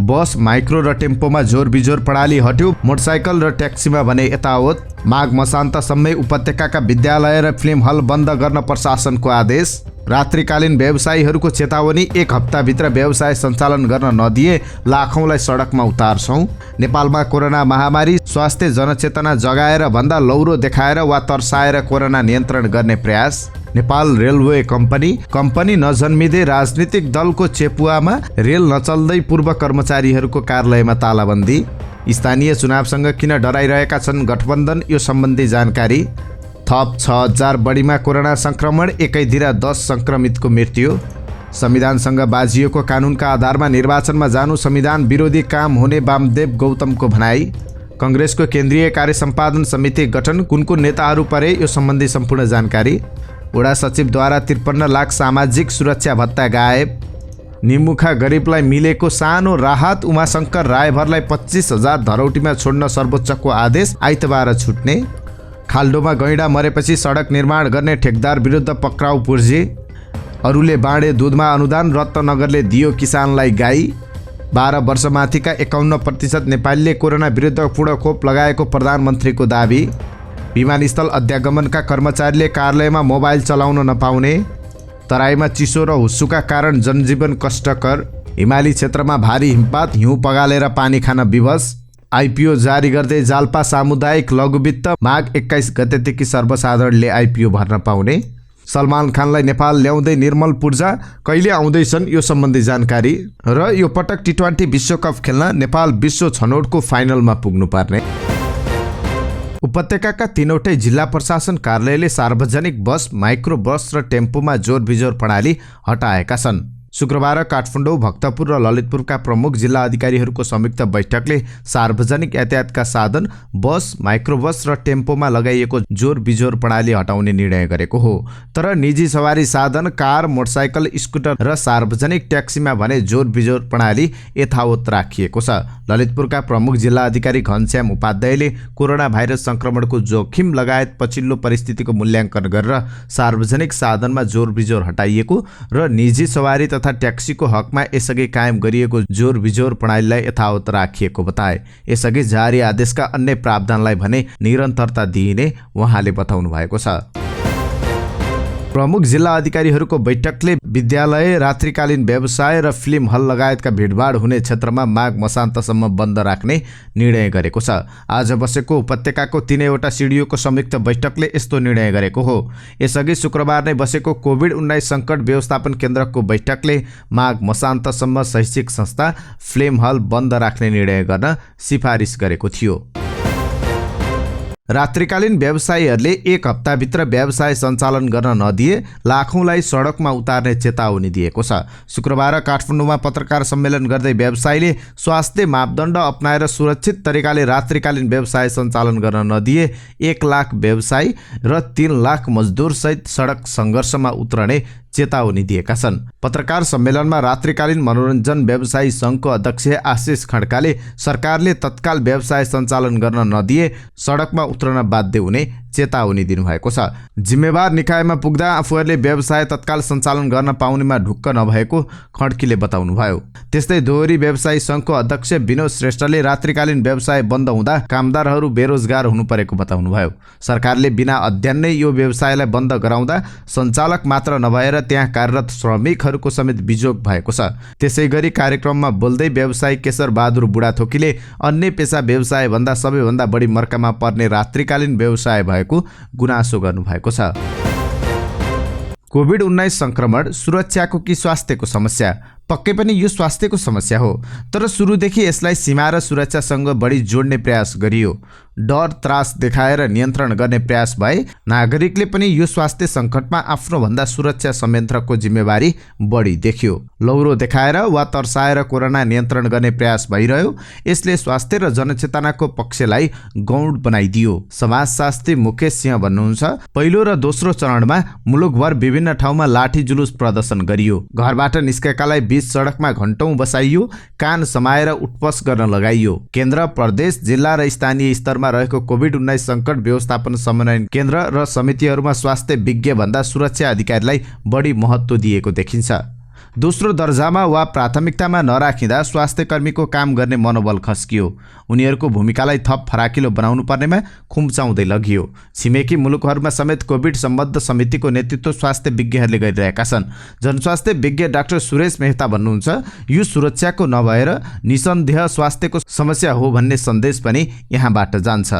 बस, micro र टेम्पोमा जोरबिजोर प्रणाली हट्यो, मोटरसाइकल र ट्याक्सीमा भने यतावत। माघ मसान्तसम्मै उपत्यकाका विद्यालय र फिल्म हल बन्द गर्न प्रशासनको आदेश। रात्रिकालीन व्यवसायीहरूको चेतावनी, 1 हप्ताभित्र व्यवसाय सञ्चालन गर्न नदिए लाखौँलाई सडकमा उतार्छौँ। नेपालमा कोरोना महामारी, स्वास्थ्य जनचेतना जगाएर भन्दा लौरो देखाएर वा तर्साएर कोरोना नियन्त्रण गर्ने प्रयास। नेपाल रेलवे कम्पनी नजन्मिँदै राजनीतिक दलको चेपुवामा रेल नचल्दै पूर्व कर्मचारीहरूको कार्यालयमा तालाबन्दी। स्थानीय चुनावसँग किन डराइरहेका छन् गठबन्धन, यो सम्बन्धी जानकारी। थप 6000 बढीमा कोरोना संक्रमण, एकैधिरा 10 संक्रमितको मृत्यु। संविधानसँग बाजिएको कानुनका आधारमा निर्वाचनमा जानु संविधान विरोधी काम हुने वामदेव गौतमको भनाई। कांग्रेसको केन्द्रीय कार्य सम्पादन समिति गठन, कुन नेताहरू परे, यो सम्बन्धी सम्पूर्ण जानकारी। वडा सचिवद्वारा 53 लाख सामाजिक सुरक्षा भत्ता गायब। निमुखा गरिबलाई मिलेको सानो राहत, उमाशंकर रायभरलाई 25,000 धरौटीमा छोड्न सर्वोच्चको आदेश, आइतबार छुट्ने। खाल्डोमा गैंडा मरेपछि सडक निर्माण गर्ने ठेकदार विरुद्ध पक्राउ पूर्जी। अरूले बाँडे दूधमा अनुदान, रत्नगरले दियो किसानलाई गाई। 12 वर्षमाथिका 51% नेपालीले कोरोना विरुद्ध पूर्ण खोप लगाएको प्रधानमन्त्रीको दाबी। विमानस्थल अध्यागमनका कर्मचारीले कार्यालयमा मोबाइल चलाउन नपाउने। तराईमा चिसो र हुस्सुका कारण जनजीवन कष्टकर। हिमाली क्षेत्रमा भारी हिमपात, हिउँ पगालेर पानी खान विवश। आइपिओ जारी गर्दै जाल्पा सामुदायिक लघुवित्त, माघ 21 गतेदेखि सर्वसाधारणले आइपिओ भर्न पाउने। सलमान खानलाई नेपाल ल्याउँदै निर्मल पूर्जा, कहिले आउँदैछन्, यो सम्बन्धी जानकारी। र यो पटक टी20 विश्वकप खेल्न नेपाल विश्व छनौटको फाइनलमा पुग्नुपर्ने। उपत्यकाका 3वटै जिल्ला प्रशासन कार्यालयले सार्वजनिक बस, माइक्रो बस र टेम्पोमा जोरबिजोर प्रणाली हटाएका छन्। शुक्रबार काठमाडौँ, भक्तपुर र ललितपुरका प्रमुख जिल्ला अधिकारीहरूको संयुक्त बैठकले सार्वजनिक यातायातका साधन, बस, माइक्रोबस र टेम्पोमा लगाइएको जोरबिजोर प्रणाली हटाउने निर्णय गरेको हो। तर निजी सवारी साधन, कार, मोटरसाइकल, स्कुटर र सार्वजनिक ट्याक्सीमा भने जोरबिजोर प्रणाली यथावत राखिएको छ। ललितपुरका प्रमुख जिल्ला अधिकारी घनश्याम उपाध्यायले कोरोना भाइरस संक्रमणको जोखिम लगायत पछिल्लो परिस्थितिको मूल्याङ्कन गरेर सार्वजनिक साधनमा जोरबिजोर हटाइएको र निजी सवारी तथा ट्याक्सीको हकमा यसअघि कायम गरिएको जोरबिजोर प्रणालीलाई यथावत राखिएको बताए। यसअघि जारी आदेशका अन्य प्रावधानलाई भने निरन्तरता दिइने उहाँले बताउनु भएको छ। प्रमुख जिल्ला अधिकारीहरूको बैठकले विद्यालय, रात्रिकालीन व्यवसाय र फिल्म हल लगायतका भिडभाड हुने क्षेत्रमा माघ मसान्तसम्म बन्द राख्ने निर्णय गरेको छ। आज बसेको उपत्यकाको 3वटा सिडिओको संयुक्त बैठकले यस्तो निर्णय गरेको हो। यसअघि शुक्रबार नै बसेको कोभिड-19 सङ्कट व्यवस्थापन केन्द्रको बैठकले माघ मसान्तसम्म शैक्षिक संस्था, फिल्म हल बन्द राख्ने निर्णय गर्न सिफारिस गरेको थियो। रात्रिकालीन व्यवसायीहरूले 1 हप्ताभित्र व्यवसाय सञ्चालन गर्न नदिए लाखौँलाई सडकमा उतार्ने चेतावनी दिएको छ। शुक्रबार काठमाडौँमा पत्रकार सम्मेलन गर्दै व्यवसायीले स्वास्थ्य मापदण्ड अपनाएर सुरक्षित तरिकाले रात्रिकालीन व्यवसाय सञ्चालन गर्न नदिए 1 लाख व्यवसायी र 3 लाख मजदुरसहित सडक सङ्घर्षमा उत्रने चेतावनी दिएका छन्। पत्रकार सम्मेलनमा रात्रिकालीन मनोरञ्जन व्यवसायी सङ्घको अध्यक्ष आशिष खड्काले सरकारले तत्काल व्यवसाय सञ्चालन गर्न नदिए सडकमा उत्रन बाध्य हुने चेतावनी दिनुभएको छ। जिम्मेवार निकायमा पुग्दा आफूहरूले व्यवसाय तत्काल सञ्चालन गर्न पाउनेमा ढुक्क नभएको खड्कीले बताउनुभयो। त्यस्तै दोहोरी व्यवसायी सङ्घको अध्यक्ष विनोद श्रेष्ठले रात्रिकालीन व्यवसाय बन्द हुँदा कामदारहरू बेरोजगार हुनु परेको बताउनुभयो। सरकारले बिना अध्ययन नै यो व्यवसायलाई बन्द गराउँदा सञ्चालक मात्र नभएर त्यहाँ कार्यरत श्रमिकहरूको समेत बिजोग भएको छ। त्यसैगरी कार्यक्रममा बोल्दै व्यवसायी केशर बहादुर बुढाथोकीले अन्य पेशा व्यवसाय भन्दा सबैभन्दा बढी मर्कामा पर्ने रात्रिकालीन व्यवसाय भएको गुनासो गर्नुभएको छ। कोभिड-19 संक्रमण सुरक्षाको कि स्वास्थ्यको समस्या? पक्कै पनि यो स्वास्थ्यको समस्या हो, तर सुरुदेखि यसलाई सीमा र सुरक्षासँग बढी जोड्ने प्रयास गरियो। डर त्रास देखाएर नियन्त्रण गर्ने प्रयास भए नागरिकले पनि यो स्वास्थ्य सङ्कटमा आफ्नो भन्दा सुरक्षा संयन्त्रको जिम्मेवारी बढी देखियो। लौरो देखाएर वा तर्साएर कोरोना नियन्त्रण गर्ने प्रयास भइरह्यो। यसले स्वास्थ्य र जनचेतनाको पक्षलाई गौण बनाइदियो। समाजशास्त्री मुकेश सिंह भन्नुहुन्छ, पहिलो र दोस्रो चरणमा मुलुकभर विभिन्न ठाउँमा लाठी जुलुस प्रदर्शन गरियो। घरबाट निस्केकालाई बीच सडकमा घण्टौं बसाइयो, कान समाएर उठपस गर्न लगाइयो। केन्द्र, प्रदेश, जिल्ला र स्थानीय स्तरमा रहेको कोभिड-19 सङ्कट व्यवस्थापन समन्वय केन्द्र र समितिहरूमा स्वास्थ्य विज्ञ भन्दा सुरक्षा अधिकारीलाई बढी महत्त्व दिएको देखिन्छ। दोस्रो दर्जामा वा प्राथमिकतामा नराखिँदा स्वास्थ्य कर्मीको काम गर्ने मनोबल खस्कियो। उनीहरूको भूमिकालाई थप फराकिलो बनाउनु पर्नेमा खुम्चाउँदै लगियो। छिमेकी मुलुकहरूमा समेत कोभिड सम्बद्ध समितिको नेतृत्व स्वास्थ्य विज्ञहरूले गरिरहेका छन्। जनस्वास्थ्य विज्ञ डाक्टर सुरेश मेहता भन्नुहुन्छ, यो सुरक्षाको नभएर निसन्देह स्वास्थ्यको समस्या हो भन्ने सन्देश पनि यहाँबाट जान्छ।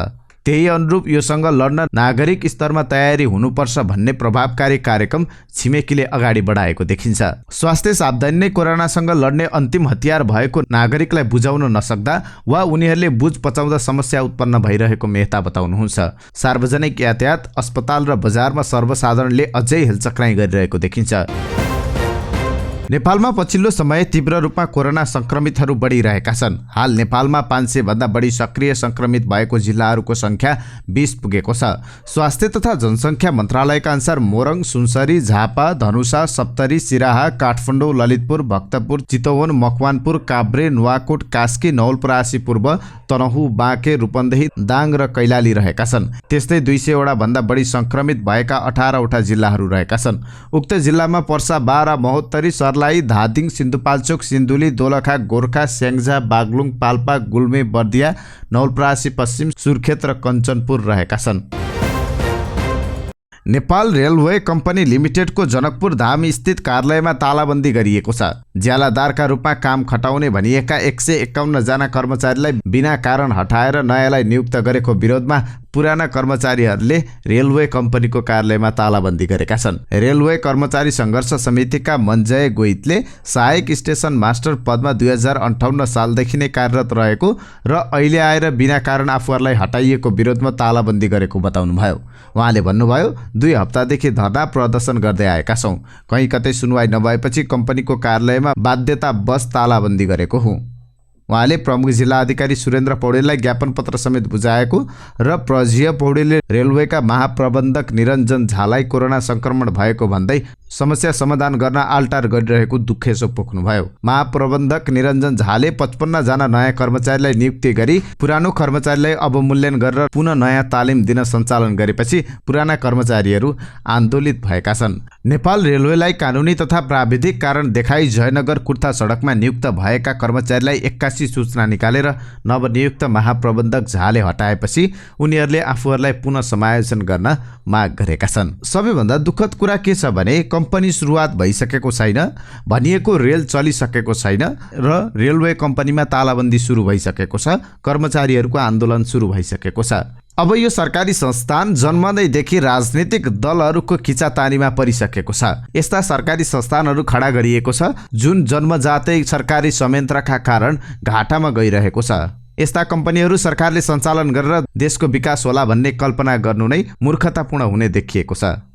त्यही अनुरूप योसँग लड्न नागरिक स्तरमा तयारी हुनुपर्छ भन्ने प्रभावकारी कार्यक्रम छिमेकीले अगाडि बढाएको देखिन्छ। स्वास्थ्य सावधानी नै कोरोनासँग लड्ने अन्तिम हतियार भएको नागरिकलाई बुझाउन नसक्दा वा उनीहरूले बुझ पचाउँदा समस्या उत्पन्न भइरहेको मेहता बताउनुहुन्छ। सार्वजनिक यातायात, अस्पताल र बजारमा सर्वसाधारणले अझै हेलचक्राइ गरिरहेको देखिन्छ। नेपालमा पछिल्लो समय तीव्र रूपमा कोरोना संक्रमितहरू बढिरहेका छन्। हाल नेपालमा 500 भन्दा बढी सक्रिय संक्रमित भएको जिल्लाहरूको संख्या 20 पुगेको छ। स्वास्थ्य तथा जनसङ्ख्या मन्त्रालयका अनुसार मोरङ, सुनसरी, झापा, धनुषा, सप्तरी, सिराहा, काठमाडौँ, ललितपुर, भक्तपुर, चितवन, मकवानपुर, काभ्रे, नुवाकोट, कास्की, नवलपरासी पूर्व, तनहु, बाँके, रूपन्देही, दाङ र कैलाली रहेका छन्। त्यस्तै 200 वटा भन्दा बढी संक्रमित भएका 18 वटा जिल्लाहरू रहेका छन्। उक्त जिल्लामा पर्सा, बारा, महोत्तरी, सर्लाही, धादिङ, सिन्धुपाल्चोक, सिन्धुली, दोलखा, गोर्खा, स्याङ्जा, बागलुङ, पाल्पा, गुल्मे, बर्दिया, नवलपरासी पश्चिम, सुर्खेत र कञ्चनपुर रहेका छन्। नेपाल रेलवे कम्पनी लिमिटेडको जनकपुर धाम स्थित कार्यालयमा तालाबन्दी गरिएको छ। ज्यालादारका रूपमा काम खटाउने भनिएका 151 जना कर्मचारीलाई बिना कारण हटाएर नयाँलाई नियुक्त गरेको विरोधमा पुराना कर्मचारीहरूले रेलवे कम्पनीको कार्यालयमा तालाबन्दी गरेका छन्। रेलवे कर्मचारी सङ्घर्ष समितिका मञ्जय गोइतले सहायक स्टेसन मास्टर पदमा 2058 सालदेखि नै कार्यरत रहेको र अहिले आएर बिना कारण आफूहरूलाई हटाइएको विरोधमा तालाबन्दी गरेको बताउनुभयो। उहाँले भन्नुभयो, 2 हप्तादेखि धरना प्रदर्शन गर्दै आएका छौँ। कहीँ कतै सुनवाई नभएपछि कम्पनीको कार्यालयमा बाध्यतावश तालाबन्दी गरेको हुँ। उहाँले प्रमुख जिल्ला अधिकारी सुरेन्द्र पौडेललाई ज्ञापन पत्र समेत बुझाएको र प्रजीय पौडेलले रेलवेका महाप्रबन्धक निरञ्जन झालाई कोरोना संक्रमण भएको भन्दै समस्या समाधान गर्न आल्टार गरिरहेको दुखेसो पोख्नुभयो। महाप्रबन्धक निरञ्जन झाले 55 जना नयाँ कर्मचारीलाई नियुक्ति गरी पुरानो कर्मचारीलाई अवमूल्यन गरेर पुनः नयाँ तालिम दिन सञ्चालन गरेपछि पुराना कर्मचारीहरू आन्दोलित भएका छन्। नेपाल रेलवेलाई कानुनी तथा प्राविधिक कारण देखाई जयनगर कुर्था सडकमा नियुक्त भएका कर्मचारीलाई 81 सूचना निकालेर नवनियुक्त महाप्रबन्धक झाले हटाएपछि उनीहरूले आफूहरूलाई पुनः समायोजन गर्न माग गरेका छन्। सबैभन्दा दुःखद कुरा के छ भने कम्पनी सुरुवात भइसकेको छैन, भनिएको रेल चलिसकेको छैन र रेलवे कम्पनीमा तालाबन्दी सुरु भइसकेको छ, कर्मचारीहरूको आन्दोलन सुरु भइसकेको छ। अब यो सरकारी संस्थान जन्मदैदेखि राजनीतिक दलहरूको खिचातानीमा परिसकेको छ। यस्ता सरकारी संस्थानहरू खडा गरिएको छ जुन जन्मजातै सरकारी संयन्त्रका कारण घाटामा गइरहेको छ। यस्ता कम्पनीहरू सरकारले सञ्चालन गरेर देशको विकास होला भन्ने कल्पना गर्नु नै मूर्खतापूर्ण हुने देखिएको छ।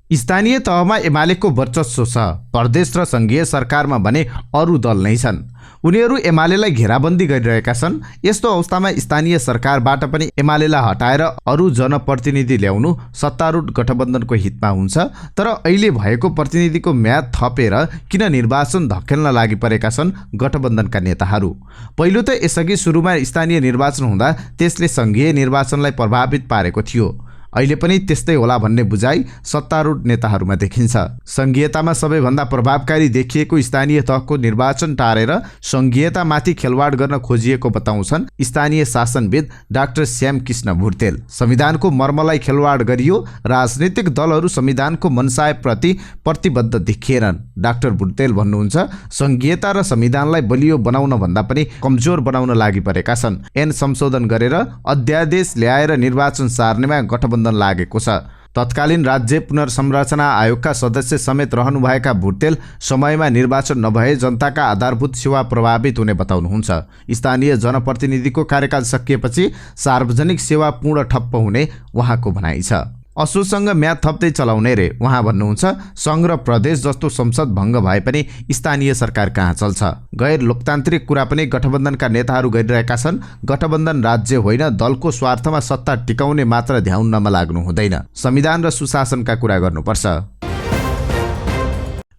स्थानीय तहमा एमालेको वर्चस्व छ, प्रदेश र संघीय सरकारमा भने अरू दल नै छन्। उनीहरू एमालेलाई घेराबन्दी गरिरहेका छन्। यस्तो अवस्थामा स्थानीय सरकारबाट पनि एमालेलाई हटाएर अरू जनप्रतिनिधि ल्याउनु सत्तारूढ गठबन्धनको हितमा हुन्छ। तर अहिले भएको प्रतिनिधिको म्याद थपेर किन निर्वाचन धकेल्न लागि परेका छन् गठबन्धनका नेताहरू? पहिलो त यसअघि सुरुमा स्थानीय निर्वाचन हुँदा त्यसले संघीय निर्वाचनलाई प्रभावित पारेको थियो। अहिले पनि त्यस्तै होला भन्ने बुझाइ सत्तारूढ नेताहरूमा देखिन्छ। संघीयतामा सबैभन्दा प्रभावकारी देखिएको स्थानीय तहको निर्वाचन टारेर संघीयतामाथि खेलवाड गर्न खोजिएको बताउँछन् स्थानीय शासनविद डाक्टर श्याम कृष्ण भुर्तेल। संविधानको मर्मलाई खेलवाड गरियो, राजनीतिक दलहरू संविधानको मनसायप्रति प्रतिबद्ध देखिएनन्। डाक्टर भुर्तेल भन्नुहुन्छ, संघीयता र संविधानलाई बलियो बनाउन भन्दा पनि कमजोर बनाउन लागि परेका छन्। ऐन संशोधन गरेर अध्यादेश ल्याएर निर्वाचन सार्नेमा गठबन्धन लागेको छ। तत्कालीन राज्य पुनर्संरचना आयोगका सदस्य समेत रहनुभएका भुर्तेल समयमा निर्वाचन नभए जनताका आधारभूत सेवा प्रभावित हुने बताउनुहुन्छ। स्थानीय जनप्रतिनिधिको कार्यकाल सकिएपछि सार्वजनिक सेवा पूर्ण ठप्प हुने उहाँको भनाइ छ। असोजसँग म्याद थप्दै चलाउने रे उहाँ भन्नुहुन्छ। सङ्घ र प्रदेश जस्तो संसद भङ्ग भए पनि स्थानीय सरकार कहाँ चल्छ? गैर लोकतान्त्रिक कुरा पनि गठबन्धनका नेताहरू गरिरहेका छन्। गठबन्धन राज्य होइन, दलको स्वार्थमा सत्ता टिकाउने मात्र ध्याउनमा लाग्नु हुँदैन। संविधान र सुशासनका कुरा गर्नुपर्छ।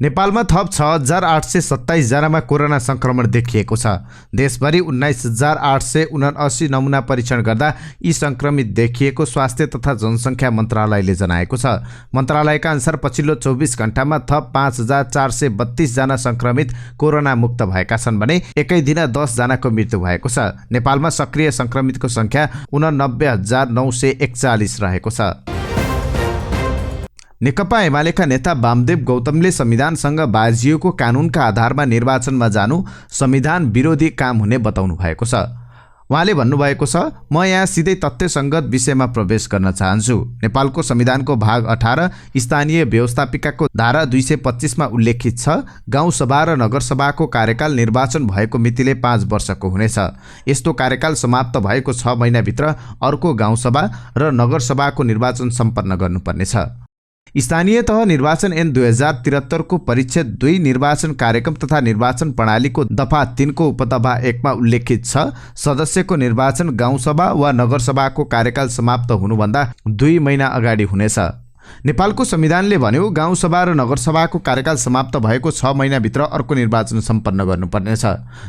नेपालमा थप 6,827 जनामा कोरोना संक्रमण देखिएको छ। देशभरि 19,879 नमुना परीक्षण गर्दा यी संक्रमित देखिएको स्वास्थ्य तथा जनसङ्ख्या मन्त्रालयले जनाएको छ। मन्त्रालयका अनुसार पछिल्लो 24 घण्टामा थप 5,432 जना संक्रमित कोरोना मुक्त भएका छन् भने एकै दिन 10 जनाको मृत्यु भएको छ। नेपालमा सक्रिय संक्रमितको संख्या 89,941 रहेको छ। नेकपा एमालेका नेता वामदेव गौतमले संविधानसँग बाजिएको कानुनका आधारमा निर्वाचनमा जानु संविधान विरोधी काम हुने बताउनु भएको छ। उहाँले भन्नुभएको छ, म यहाँ सिधै तथ्यसङ्गत विषयमा प्रवेश गर्न चाहन्छु। नेपालको संविधानको भाग 18 स्थानीय व्यवस्थापिकाको धारा 225मा उल्लेखित छ, गाउँसभा र नगरसभाको कार्यकाल निर्वाचन भएको मितिले 5 वर्षको हुनेछ। यस्तो कार्यकाल समाप्त भएको 6 महिनाभित्र अर्को गाउँसभा र नगरसभाको निर्वाचन सम्पन्न गर्नुपर्नेछ। स्थानीय तह निर्वाचन ऐन 2073 को परिच्छेद 2 निर्वाचन कार्यक्रम तथा निर्वाचन प्रणालीको दफा 3 को उपदफा 1 मा उल्लेखित छ, सदस्यको निर्वाचन गाउँसभा वा नगरसभाको कार्यकाल समाप्त हुनुभन्दा 2 महिना अगाडि हुनेछ। नेपालको संविधानले भन्यो गाउँसभा र नगरसभाको कार्यकाल समाप्त भएको 6 महिनाभित्र अर्को निर्वाचन सम्पन्न गर्नुपर्नेछ।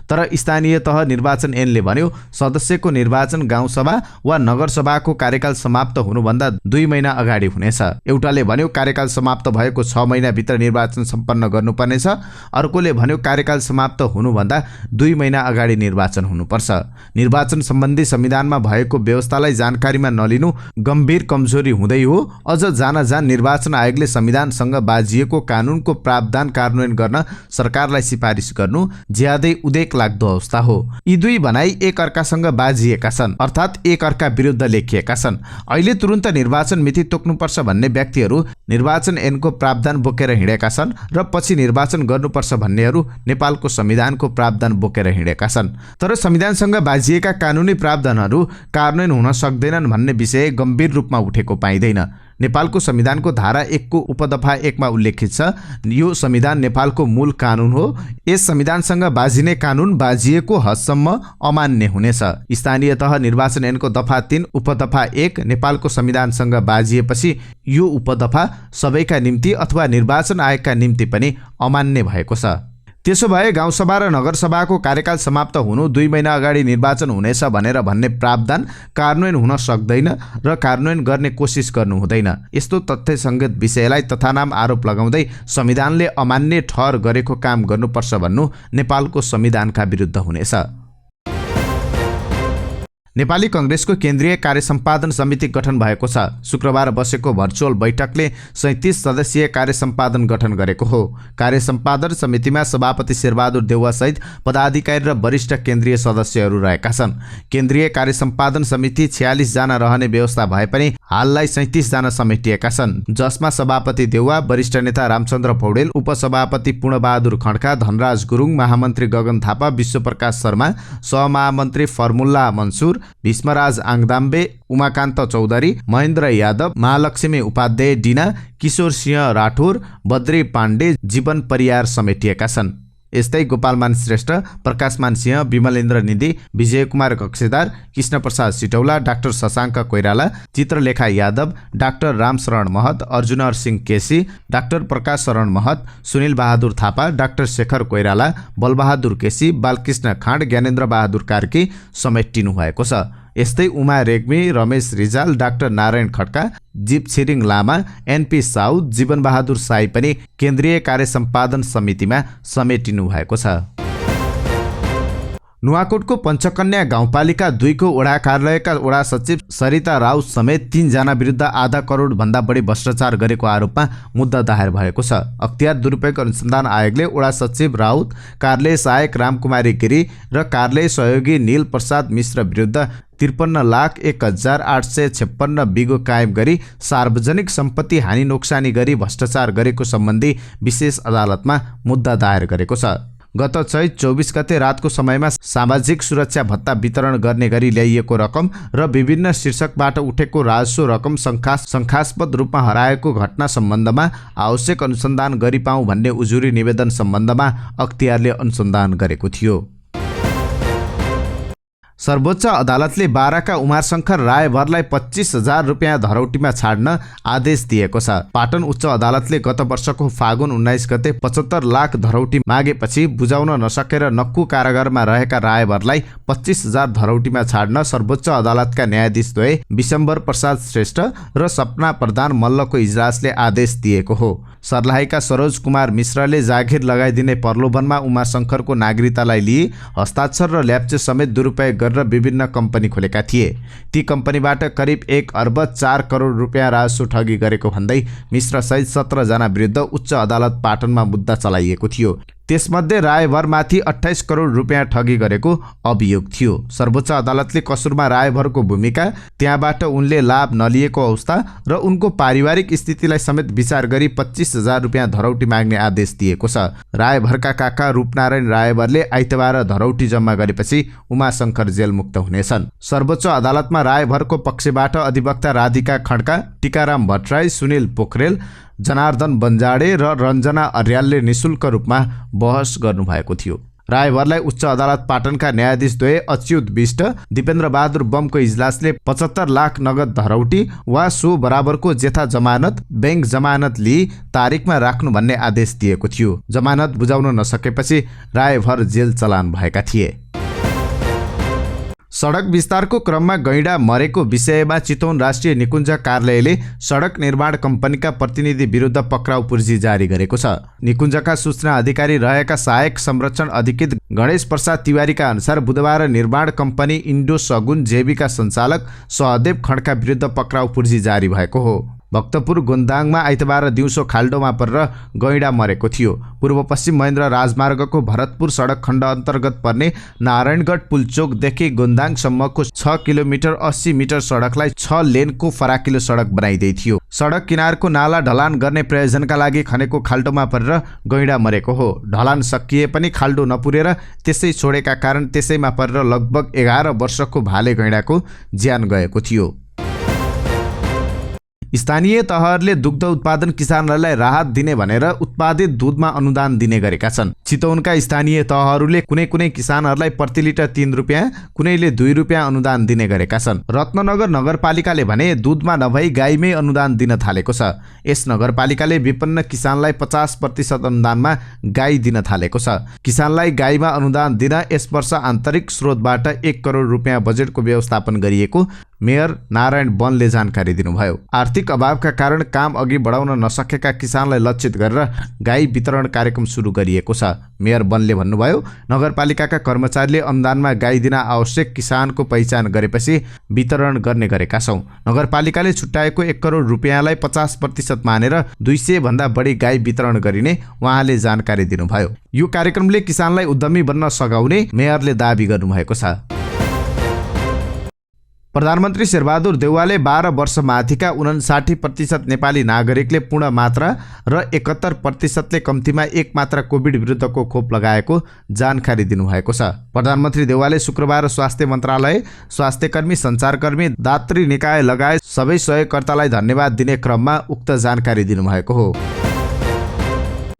तर स्थानीय तह निर्वाचन ऐनले भन्यो सदस्यको निर्वाचन गाउँसभा वा नगरसभाको कार्यकाल समाप्त हुनुभन्दा 2 महिना अगाडि हुनेछ। एउटाले भन्यो कार्यकाल समाप्त भएको 6 महिनाभित्र निर्वाचन सम्पन्न गर्नुपर्नेछ, अर्कोले भन्यो कार्यकाल समाप्त हुनुभन्दा 2 महिना अगाडि निर्वाचन हुनुपर्छ। निर्वाचन सम्बन्धी संविधानमा भएको व्यवस्थालाई जानकारीमा नलिनु गम्भीर कमजोरी हुँदै हो। अझ जान निर्वाचन आयोगले संविधानसँग बाजिएको कानुनको प्रावधान कार्यान्वयन गर्न सरकारलाई सिफारिस गर्नु ज्यादै उदेक लाग्दो अवस्था हो। यी दुई भनाई एक अर्कासँग बाजिएका छन्, अर्थात् एक अर्का विरुद्ध लेखिएका छन्। अहिले तुरुन्त निर्वाचन मिति तोक्नुपर्छ भन्ने व्यक्तिहरू निर्वाचन ऐनको प्रावधान बोकेर हिँडेका छन् र पछि निर्वाचन गर्नुपर्छ भन्नेहरू नेपालको संविधानको प्रावधान बोकेर हिँडेका छन्। तर संविधानसँग बाजिएका कानुनी प्रावधानहरू कार्यान्वयन हुन सक्दैनन् भन्ने विषय गम्भीर रूपमा उठेको पाइँदैन। नेपालको संविधानको धारा 1 को उपदफा 1 मा उल्लेखित छ, यो संविधान नेपालको मूल कानुन हो। यस संविधानसँग बाजिने कानुन बाजिएको हदसम्म अमान्य हुनेछ। स्थानीय तह निर्वाचन ऐनको दफा 3 उपदफा 1 नेपालको संविधानसँग बाजिएपछि यो उपदफा सबैका निम्ति अथवा निर्वाचन आयोगका निम्ति पनि अमान्य भएको छ। त्यसो भए गाउँसभा र नगरसभाको कार्यकाल समाप्त हुनु 2 महिना अगाडि निर्वाचन हुनेछ भनेर भन्ने प्रावधान कार्यान्वयन हुन सक्दैन र कार्यान्वयन गर्ने कोसिस गर्नु हुँदैन। यस्तो तथ्यसङ्गत विषयलाई तथानाम आरोप लगाउँदै संविधानले अमान्य ठहर गरेको काम गर्नुपर्छ भन्नु नेपालको संविधानका विरुद्ध हुनेछ। नेपाली कांग्रेसको केन्द्रीय कार्य सम्पादन समिति गठन भएको छ। शुक्रबार बसेको भर्चुअल बैठकले 37 सदस्यीय कार्य सम्पादन गठन गरेको हो। कार्य सम्पादन समितिमा सभापति शेरबहादुर देउवा सहित पदाधिकारी र वरिष्ठ केन्द्रीय सदस्यहरू रहेका छन्। केन्द्रीय कार्य सम्पादन समिति 46 जना रहने व्यवस्था भए पनि हाललाई 37 जना समेटिएका छन्, जसमा सभापति देउवा, वरिष्ठ नेता रामचन्द्र पौडेल, उपसभापति पूर्णबहादुर खड्का, धनराज गुरुङ, महामन्त्री गगन थापा, विश्वप्रकाश शर्मा, सहमहामन्त्री फर्मुल्ला मन्सुर, भीष्मराज आङदाम्बे, उमाकान्त चौधरी, महेन्द्र यादव, महालक्ष्मी उपाध्याय डिना, किशोर सिंह राठौर, बद्री पाण्डे, जीवन परियार समेटिएका छन्। यस्तै गोपालमान श्रेष्ठ, प्रकाशमान सिंह, विमलेन्द्र निधि, विजय कुमार कक्षेदार, कृष्ण प्रसाद सिटौला, डाक्टर शशाङ्क कोइराला, चित्रलेखा यादव, डाक्टर रामशरण महत, अर्जुनहर सिंह केसी, डाक्टर प्रकाश शरण महत, सुनिल बहादुर थापा, डाक्टर शेखर कोइराला, बलबहादुर केसी, बालकृष्ण खाँड, ज्ञानेन्द्र बहादुर कार्की समेटिनु भएको छ। यस्तै उमा रेग्मी, रमेश रिजाल, डाक्टर नारायण खड्का, जीव छिरिङ लामा, एनपी साउद, जीवन बहादुर साई पनि केन्द्रीय कार्य सम्पादन समितिमा समेटिनु भएको छ। नुवाकोटको पञ्चकन्या गाउँपालिका 2 को वडा कार्यालयका वडा सचिव सरिता राउत समेत 3 जना विरुद्ध आधा करोड भन्दा बढी भ्रष्टाचार गरेको आरोपमा मुद्दा दायर भएको छ। अख्तियार दुरुपयोग अनुसन्धान आयोगले वडा सचिव राउत, कार्यालय सहायक रामकुमारी गिरी र कार्यालय सहयोगी नील प्रसाद मिश्र विरुद्ध 53,01,856 बिगो कायम गरी सार्वजनिक सम्पत्ति हानि नोक्सानी गरी भ्रष्टाचार गरेको सम्बन्धी विशेष अदालतमा मुद्दा दायर गरेको छ। गत चैत 24 गते रातको समयमा सामाजिक सुरक्षा भत्ता वितरण गर्ने गरी ल्याइएको रकम र विभिन्न शीर्षकबाट उठेको राजस्व रकम शङ्कास्पद रूपमा हराएको घटना सम्बन्धमा आवश्यक अनुसन्धान गरिपाऊँ भन्ने उजुरी निवेदन सम्बन्धमा अख्तियारले अनुसन्धान गरेको थियो। सर्वोच्च अदालतले बाराका उमाशंकर रायभरलाई 25,000 रुपियाँ धरौटीमा छाड्न आदेश दिएको छ। पाटन उच्च अदालतले गत वर्षको फागुन 19 गते 75 लाख धरौटी मागेपछि बुझाउन नसकेर नक्कु कारागारमा रहेका रायभरलाई 25,000 धरौटीमा छाड्न सर्वोच्च अदालतका न्यायाधीश द्वय विशम्बर प्रसाद श्रेष्ठ र सपना प्रधान मल्लको इजलासले आदेश दिएको हो। सर्लाहीका सरोज कुमार मिश्रले जागिर लगाइदिने प्रलोभनमा उमाशंकरको नागरिकतालाई लिए हस्ताक्षर र ल्याप्चे समेत दुरुपयोग गरेर विभिन्न कम्पनी खोलेका थिए। ती कम्पनीबाट करिब 1 अर्ब 4 करोड रुपियाँ राजस्व ठगी गरेको भन्दै मिश्र सहित 17 जना विरुद्ध उच्च अदालत पाटनमा मुद्दा चलाइएको थियो। त्यसमध्ये रायभरमाथि 28 करोड रुपियाँ ठगी गरेको अभियोग थियो। सर्वोच्च अदालतले कसुरमा रायभरको भूमिका, त्यहाँबाट उनले लाभ नलिएको अवस्था र उनको पारिवारिक स्थितिलाई समेत विचार गरी 25,000 रुपियाँ धरौटी माग्ने आदेश दिएको छ। रायभरका काका रूपनारायण रायभरले आइतबार धरौटी जम्मा गरेपछि उमाशंकर जेलमुक्त हुनेछन्। सर्वोच्च अदालतमा रायभरको पक्षबाट अधिवक्ता राधिका खड्का, टीकाराम भट्टराई, सुनिल पोखरेल, जनार्दन बन्जाडे र रञ्जना अर्यालले निशुल्क रूपमा बहस गर्नुभएको थियो। रायभरलाई उच्च अदालत पाटनका न्यायाधीश द्वय अच्युत विष्ट, दिपेन्द्र बहादुर बमको इजलासले 75 लाख नगद धरौटी वा सो बराबरको जेठा जमानत बैंक जमानत लिई तारिकमा राख्नु भन्ने आदेश दिएको थियो। जमानत बुझाउन नसकेपछि रायभर जेल चलान भएका थिए। सडक विस्तारको क्रममा गैंडा मरेको विषयमा चितवन राष्ट्रिय निकुञ्ज कार्यालयले सडक निर्माण कम्पनीका प्रतिनिधि विरुद्ध पक्राउ पूर्जी जारी गरेको छ। निकुञ्जका सूचना अधिकारी रहेका सहायक संरक्षण अधिकृत गणेश प्रसाद तिवारीका अनुसार बुधबार निर्माण कम्पनी इन्डो सगुन जेबीका सञ्चालक सहदेव खड्का विरुद्ध पक्राउ पूर्जी जारी भएको हो। भक्तपुर गोन्दाङमा आइतबार दिउँसो खाल्डोमा परेर गैंडा मरेको थियो। पूर्व पश्चिम महेन्द्र राजमार्गको भरतपुर सडक खण्ड अन्तर्गत पर्ने नारायणगढ पुलचोकदेखि गोन्दाङसम्मको 6 किलोमिटर 80 मिटर सडकलाई 6 लेनको फराकिलो सडक बनाइदै थियो। सडक किनारको नाला ढलान गर्ने प्रयोजनका लागि खनेको खाल्डोमा परेर गैंडा मरेको हो। ढलान सकिए पनि खाल्डो नपुरेर त्यसै छोडेका कारण त्यसैमा परेर लगभग 11 वर्षको भाले गैंडाको ज्यान गएको थियो। स्थानीय तहहरूले दुग्ध उत्पादन किसानहरूलाई राहत दिने भनेर उत्पादित दूधमा अनुदान दिने गरेका छन्। चितवनका स्थानीय तहहरूले कुनै कुनै किसानहरूलाई प्रति लिटर 3 रुपियाँ, कुनैले 2 रुपियाँ अनुदान दिने गरेका छन्। रत्ननगर नगरपालिकाले भने दूधमा नभई गाईमै अनुदान दिन थालेको छ। यस नगरपालिकाले विपन्न किसानलाई 50% अनुदानमा गाई दिन थालेको छ। किसानलाई गाईमा अनुदान दिन यस वर्ष आन्तरिक स्रोतबाट 1 करोड रुपियाँ बजेटको व्यवस्थापन गरिएको मेयर नारायण बनले जानकारी दिनुभयो। आर्थिक अभावका कारण काम अघि बढाउन नसकेका किसानलाई लक्षित गरेर गाई वितरण कार्यक्रम सुरु गरिएको छ। मेयर बनले भन्नुभयो, नगरपालिकाका कर्मचारीले अनुदानमा गाई दिन आवश्यक किसानको पहिचान गरेपछि वितरण गर्ने गरेका छौँ। नगरपालिकाले छुट्याएको 1 करोड रुपियाँलाई 50% मानेर 200 भन्दा बढी गाई वितरण गरिने उहाँले जानकारी दिनुभयो। यो कार्यक्रमले किसानलाई उद्यमी बन्न सघाउने मेयरले दाबी गर्नुभएको छ। प्रधानमन्त्री शेरबहादुर देउवाले 12 वर्ष माथिका 59% नेपाली नागरिकले पूर्ण मात्रा र 71%ले कम्तीमा 1 मात्रा कोभिड विरुद्धको खोप लगाएको जानकारी दिनुभएको छ। प्रधानमन्त्री देउवाले शुक्रबार स्वास्थ्य मन्त्रालय, स्वास्थ्यकर्मी, सञ्चारकर्मी, दात्री निकाय लगायत सबै सहयोगकर्तालाई धन्यवाद दिने क्रममा उक्त जानकारी दिनुभएको हो।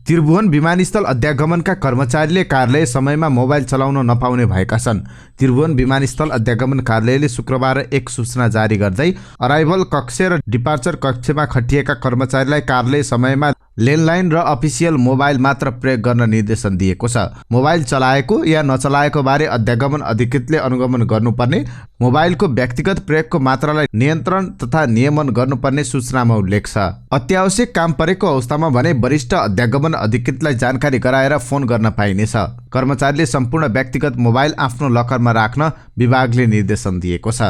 त्रिभुवन विमानस्थल अध्यागमनका कर्मचारीले कार्यालय समयमा मोबाइल चलाउन नपाउने भएका छन्। त्रिभुवन विमानस्थल अध्यागमन कार्यालयले शुक्रबार एक सूचना जारी गर्दै अराइभल कक्ष र डिपार्चर कक्षमा खटिएका कर्मचारीलाई कार्यालय समयमा ल्यान्डलाइन र अफिसियल मोबाइल मात्र प्रयोग गर्न निर्देशन दिएको छ। मोबाइल चलाएको या नचलाएको बारे अध्यागमन अधिकृतले अनुगमन गर्नुपर्ने, मोबाइलको व्यक्तिगत प्रयोगको मात्रालाई नियन्त्रण तथा नियमन गर्नुपर्ने सूचनामा उल्लेख छ। अत्यावश्यक काम परेको अवस्थामा भने वरिष्ठ अध्यागमन अधिकृतलाई जानकारी गराएर फोन गर्न पाइनेछ। कर्मचारीले सम्पूर्ण व्यक्तिगत मोबाइल आफ्नो लकरमा राख्न विभागले निर्देशन दिएको छ।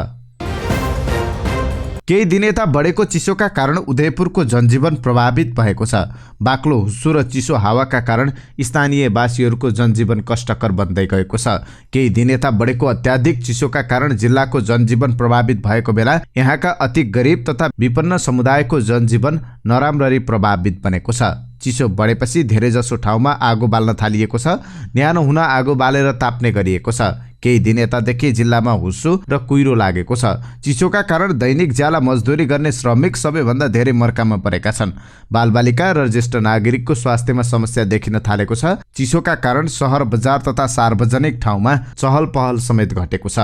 केही दिन यता बढेको चिसोका कारण उदयपुरको जनजीवन प्रभावित भएको छ। बाक्लो हुस्सो र चिसो हावाका कारण स्थानीयवासीहरूको जनजीवन कष्टकर बन्दै गएको छ। केही दिन यता बढेको अत्याधिक चिसोका कारण जिल्लाको जनजीवन प्रभावित भएको बेला यहाँका अति गरिब तथा विपन्न समुदायको जनजीवन नराम्ररी प्रभावित बनेको छ। चिसो बढेपछि धेरैजसो ठाउँमा आगो बाल्न थालिएको छ। न्यानो हुन आगो बालेर ताप्ने गरिएको छ। केही दिन यतादेखि जिल्लामा हुस्सो र कुहिरो लागेको छ। चिसोका कारण दैनिक ज्याला मजदुरी गर्ने श्रमिक सबैभन्दा धेरै मर्कामा परेका छन्। बालबालिका र ज्येष्ठ नागरिकको स्वास्थ्यमा समस्या देखिन थालेको छ। चिसोका कारण सहर बजार तथा सार्वजनिक ठाउँमा चहल पहल समेत घटेको छ।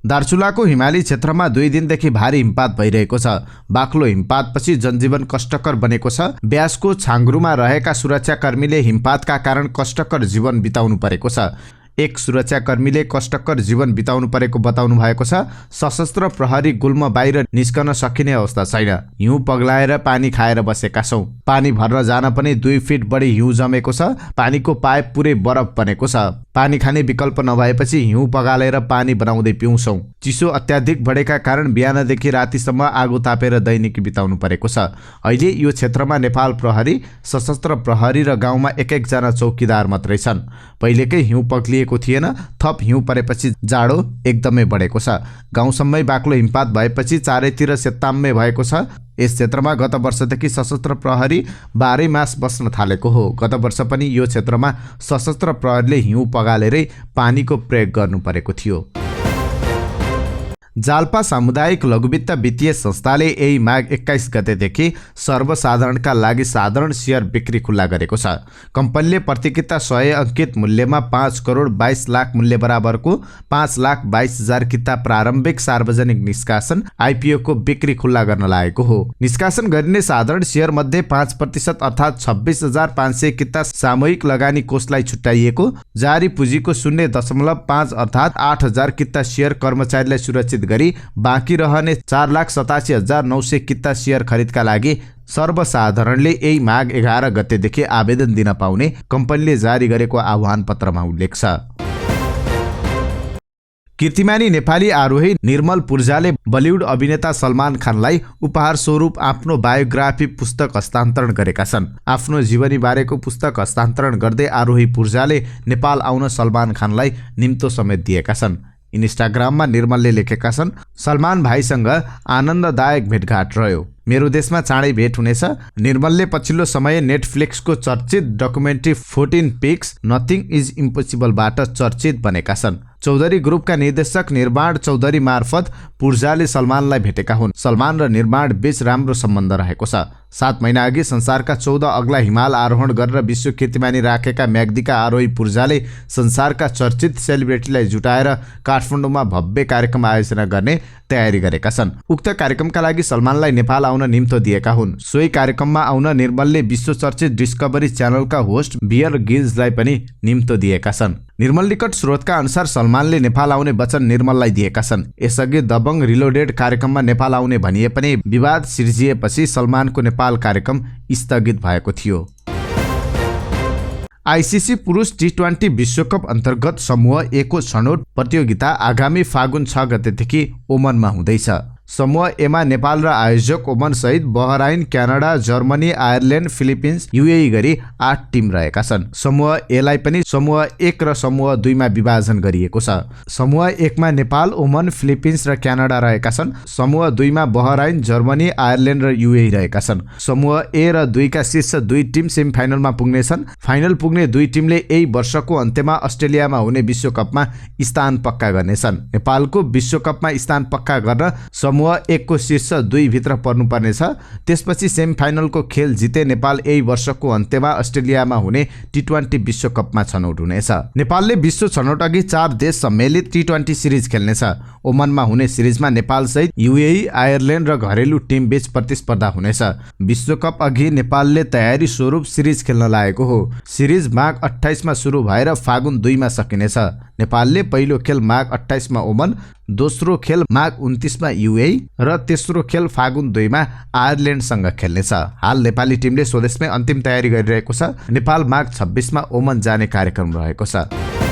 दार्चुलाको हिमाली क्षेत्रमा 2 दिनदेखि भारी हिमपात भइरहेको छ। बाक्लो हिमपातपछि जनजीवन कष्टकर बनेको छ। ब्यासको छाङ्ग्रुमा रहेका सुरक्षाकर्मीले हिमपातका कारण कष्टकर जीवन बिताउनु परेको छ। एक सुरक्षाकर्मीले कष्टकर जीवन बिताउनु परेको बताउनु भएको छ। सशस्त्र प्रहरी गुल्म बाहिर निस्कन सकिने अवस्था छैन। हिउँ पग्लाएर पानी खाएर बसेका छौं। पानी भर्न जान पनि 2 फिट बढी हिउँ जमेको छ। पानीको पाइप पुरै बरफ बनेको छ। पानी खाने विकल्प नभएपछि हिउँ पगालेर पानी बनाउँदै पिउँछौं। चिसो अत्याधिक बढेका कारण बिहानदेखि रातिसम्म आगो तापेर दैनिकी बिताउनु परेको छ। अहिले यो क्षेत्रमा नेपाल प्रहरी, सशस्त्र प्रहरी र गाउँमा एक जना चौकीदार मात्रै छन्। पहिलेकै हिउँ पग्लिएको थिएन। थप हिउँ परेपछि जाडो एकदमै बढेको छ। गाउँसम्मै बाक्लो हिमपात भएपछि चारैतिर सेताम्मे भएको छ। यस क्षेत्रमा गत वर्षदेखि सशस्त्र प्रहरी 12 मास बस्न थालेको हो। गत वर्ष पनि यो क्षेत्रमा सशस्त्र प्रहरीले हिउँ पगालेरै पानीको प्रयोग गर्नु परेको थियो। जाल्पा सामुदायिक लघुवित्त वित्तीय संस्थाले यही माघ 21 गतेदेखि सर्वसाधारणका लागि साधारण सेयर बिक्री खुल्ला गरेको छ। कम्पनीले प्रतिकिता 100 अङ्कित मूल्यमा 5 करोड 22 लाख मूल्य बराबरको 5,22,000 किता प्रारम्भिक सार्वजनिक निष्कासन आइपिओ को बिक्री खुल्ला गर्न लागेको हो। निष्कासन गरिने साधारण सेयर मध्ये 5% अर्थात् 26,500 किता सामूहिक लगानी कोषलाई छुट्याइएको, जारी पुँजीको 0.5 अर्थात् 8,000 किता सेयर कर्मचारीलाई सुरक्षित गरी बाँकी रहने 4,87,900 किता सेयर खरिदका लागि सर्वसाधारणले यही माघ 11 गतेदेखि आवेदन दिन पाउने कम्पनीले जारी गरेको आह्वान पत्रमा उल्लेख छ। कीर्तिमानी नेपाली आरोही निर्मल पूर्जाले बलिउड अभिनेता सलमान खानलाई उपहार स्वरूप आफ्नो बायोग्राफी पुस्तक हस्तान्तरण गरेका छन्। आफ्नो जीवनी बारेको पुस्तक हस्तान्तरण गर्दै आरोही पूर्जाले नेपाल आउन सलमान खानलाई निम्तो समेत दिएका छन्। इन्स्टाग्राममा निर्मलले लेखेका छन्, सलमान भाइसँग आनन्ददायक भेटघाट रह्यो। मेरो देशमा चाँडै भेट हुनेछ। निर्मलले पछिल्लो समय नेटफ्लिक्सको चर्चित डकुमेन्ट्री 14 पिक्स नथिङ इज इम्पोसिबलबाट चर्चित बनेका छन्। चौधरी ग्रुपका निर्देशक निर्माण चौधरी मार्फत पूर्जाले सलमानलाई भेटेका हुन्। सलमान र निर्माण बीच राम्रो सम्बन्ध रहेको छ। 7 महिना अघि संसारका 14 अग्ला हिमाल आरोहण गरेर विश्व कीर्तिमानी राखेका म्याग्दीका आरोही पूर्जाले संसारका चर्चित सेलिब्रिटीलाई जुटाएर काठमाडौँमा भव्य कार्यक्रम आयोजना गर्ने तयारी गरेका छन्। उक्त कार्यक्रमका लागि सलमानलाई नेपाल आउन निम्तो दिएका हुन्। सोही कार्यक्रममा आउन निर्मलले विश्व चर्चित डिस्कभरी च्यानलका होस्ट बियर गिल्सलाई पनि निम्तो दिएका छन्। निर्मल निकट स्रोतका अनुसार सलमानले नेपाल आउने वचन निर्मललाई दिएका छन्। यसअघि दबंग रिलोडेड कार्यक्रममा नेपाल आउने भनिए पनि विवाद सिर्जिएपछि सलमानको नेपाल कार्यक्रम स्थगित भएको थियो। आइसिसी पुरुष टी20 विश्वकप अन्तर्गत समूह ए को छनौट प्रतियोगिता आगामी फागुन 6 गतेदेखि ओमनमा हुँदैछ। समूह एमा नेपाल र आयोजक ओमन सहित Bahrain, Canada, Germany, Ireland, Philippines, UAE गरी 8 टिम रहेका छन्। समूह एलाई पनि समूह 1 र समूह 2 मा विभाजन गरिएको छ। समूह 1 मा नेपाल, ओमन, फिलिपिन्स र क्यानाडा रहेका छन्। समूह 2 मा बहराइन, जर्मनी, आयरल्यान्ड र युएई रहेका छन्। समूह ए र 2 का शीर्ष 2 टिम सेमिफाइनलमा पुग्नेछन्। फाइनल पुग्ने 2 टिमले यही वर्षको अन्त्यमा अस्ट्रेलियामा हुने विश्वकपमा स्थान पक्का गर्नेछन्। नेपालको विश्वकपमा स्थान पक्का गर्न समूह 1 को शीर्ष 2 भित्र पर्नुपर्नेछ। त्यसपछि सेमिफाइनलको खेल जिते नेपाल यही वर्षको अन्त्यमा अस्ट्रेलियामा हुने टी20 विश्वकपमा छनौट हुनेछ। नेपालले विश्व छनौट अघि 4 देश सम्मिलित टी20 सिरिज खेल्नेछ। ओमनमा हुने सिरिजमा नेपाल सहित युएई, आयरल्यान्ड र घरेलु टिम बीच प्रतिस्पर्धा हुनेछ। विश्वकप अघि नेपालले तयारी स्वरूप सिरिज खेल्न लागेको हो। सिरिज माघ 28 मा सुरु भएर फागुन 2 मा सकिनेछ। नेपालले पहिलो खेल माघ 28 मा ओमन, दोस्रो खेल माघ 29 मा युएई र तेस्रो खेल फागुन 2 मा आयरल्यान्डसँग खेल्नेछ। हाल नेपाली टिमले स्वदेशमै अन्तिम तयारी गरिरहेको छ। नेपाल माघ 26 मा ओमन जाने कार्यक्रम रहेको छ।